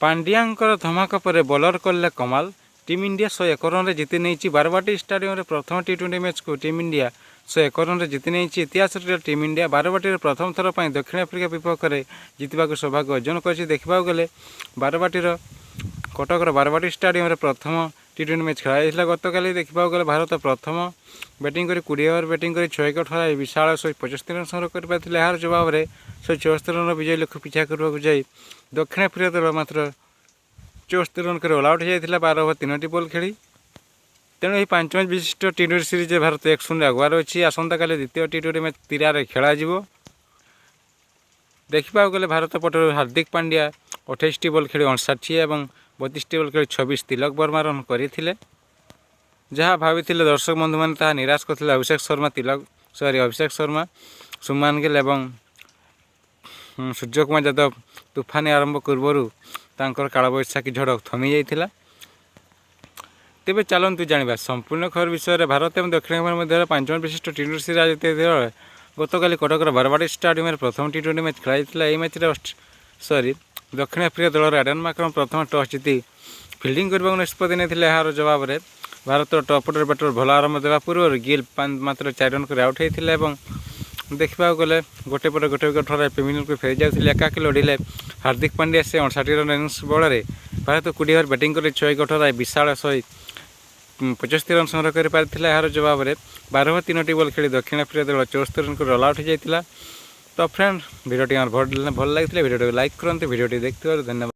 पांड्याଙ୍କର ଧମାକା ପରେ ବୋଲର କଲେ କମାଲ। ଟିମ୍ ଇଣ୍ଡିଆ 101 ରନରେ ଜିତି ନେଇଛି ବାରବାଟୀ ଷ୍ଟାଡିୟମରେ ପ୍ରଥମ ଟି20 ମ୍ୟାଚ୍କୁ ଟିମ୍ ଇଣ୍ଡିଆ 101 ରନରେ ଜିତି ନେଇଛି। ଇତିହାସରେ ଟିମ୍ ଇଣ୍ଡିଆ ବାରବାଟୀରେ ପ୍ରଥମ ଥର ପାଇଁ ଦକ୍ଷିଣ ଆଫ୍ରିକା ବିପକ୍ଷରେ ଜିତିବାକୁ ସୌଭାଗ୍ୟ ଅର୍ଜନ କରିଛି। ଦେଖିବାକୁ ଗଲେ କଟକର ବାରବାଟୀ ଷ୍ଟାଡିୟମରେ ପ୍ରଥମ ଟି20 ମ୍ୟାଚ୍ ଖେଳାଯାଇଥିଲା ଗତକାଲି। ଦେଖିବାକୁ ଗଲେ ଭାରତ ପ୍ରଥମ ବ୍ୟାଟିଂ କରି 20 ଓଭର ବ୍ୟାଟିଂ କରି 6 ୱିକେଟ୍ ହରାଇ ବିଶାଳ 175 ରନ୍ ସଂଗ୍ରହ କରିପାରିଥିଲେ। ଏହାର ଜବାବରେ 174 ରନ୍ର ବିଜୟୀ ଲକ୍ଷ୍ୟ ପିଛା କରିବାକୁ ଯାଇ ଦକ୍ଷିଣ ଆଫ୍ରିକା ଦଳ ମାତ୍ର 74 ରନ୍ କରି ଅଲ୍ ଆଉଟ୍ ହୋଇଯାଇଥିଲା 12 ଓଭର 3ଟି ବଲ୍ ଖେଳି। ତେଣୁ ଏହି 5 ମ୍ୟାଚ୍ ବିଶିଷ୍ଟ ଟି20 ସିରିଜ୍ରେ ଭାରତ 1-0 ଆଗୁଆରେ ଅଛି। ଆସନ୍ତାକାଲି ଦ୍ୱିତୀୟ ଟି20 ମ୍ୟାଚ୍ ତିରାରେ ଖେଳାଯିବ। ଦେଖିବାକୁ ଗଲେ ଭାରତ ପଟରୁ ହାର୍ଦ୍ଦିକ ପାଣ୍ଡ୍ୟା 28ଟି ବଲ୍ ଖେଳି 59 ଏବଂ 32ଟି ବଲ୍ ଖେଳି 26 ତିଲକ ବର୍ମା ରନ୍ କରିଥିଲେ। ଯାହା ଭାବିଥିଲେ ଦର୍ଶକ ବନ୍ଧୁମାନେ ତାହା ନିରାଶ କରିଥିଲେ ଅଭିଷେକ ଶର୍ମା, ସୁମାନ ଗିଲ୍ ଏବଂ ସୂର୍ଯ୍ୟକୁମାର ଯାଦବ। ତୁଫାନି ଆରମ୍ଭ ପୂର୍ବରୁ ତାଙ୍କର କାଳବୈଶାଖୀ ଝଡ଼ ଥମି ଯାଇଥିଲା। ତେବେ ଚାଲନ୍ତୁ ଜାଣିବା ସମ୍ପୂର୍ଣ୍ଣ ଖବର ବିଷୟରେ। ଭାରତ ଏବଂ ଦକ୍ଷିଣ ଆଫ୍ରିକା ମଧ୍ୟରେ 5 ମ୍ୟାଚ୍ ବିଶିଷ୍ଟ ଟି20 ସିରିଜ୍ ଆୟୋଜିତ ବେଳେ ଗତକାଲି କଟକର ବାରବାଟୀ ଷ୍ଟାଡିୟମରେ ପ୍ରଥମ ଟି20 ମ୍ୟାଚ୍ ଖେଳାଯାଇଥିଲା। ଏହି ମ୍ୟାଚ୍ରେ ଦକ୍ଷିଣ ଆଫ୍ରିକା ଦଳର ଆଡେନ୍ ମାକ୍ରମ୍ ପ୍ରଥମ ଟସ୍ ଜିତି ଫିଲ୍ଡିଂ କରିବାକୁ ନିଷ୍ପତ୍ତି ନେଇଥିଲେ। ଏହାର ଜବାବରେ ଭାରତର ଟପ୍ ଅର୍ଡର ବ୍ୟାଟର ଭଲ ଆରମ୍ଭ ଦେବା ପୂର୍ବରୁ ଗିଲ୍ ମାତ୍ର 4 ରନ୍ କରି ଆଉଟ୍ ହୋଇଥିଲେ ଏବଂ ଦେଖିବାକୁ ଗଲେ ଗୋଟେ ପରେ ଗୋଟେ ୱିକେଟ୍ ହରାଇ ପ୍ରିମିୟରକୁ ଫେରି ଯାଉଥିଲେ। ଏକାକୀ ଲଢ଼ିଲେ ହାର୍ଦ୍ଦିକ ପାଣ୍ଡ୍ୟା। ସେ 59 ରନ୍ ଇନିଂସ୍ ବଳରେ ଭାରତ 20 ଓଭର ବ୍ୟାଟିଂ କରି 6 ୱିକେଟ୍ ହରାଇ ବିଶାଳ 175 ରନ୍ ସଂଗ୍ରହ କରିପାରିଥିଲା। ଏହାର ଜବାବରେ 12 ଓଭର 3ଟି ବଲ୍ ଖେଳି ଦକ୍ଷିଣ ଆଫ୍ରିକା ଦଳ 74 ରନ୍ କରି ଅଲ୍ ଆଉଟ୍ ହୋଇଯାଇଥିଲା। ତ ଫ୍ରେଣ୍ଡ ଭିଡ଼ିଓଟି ଆମର ଭଲ ଲାଗିଥିଲା। ଭିଡ଼ିଓଟିକୁ ଲାଇକ୍ କରନ୍ତୁ। ଭିଡ଼ିଓଟି ଦେଖିଥିବାରୁ ଧନ୍ୟବାଦ।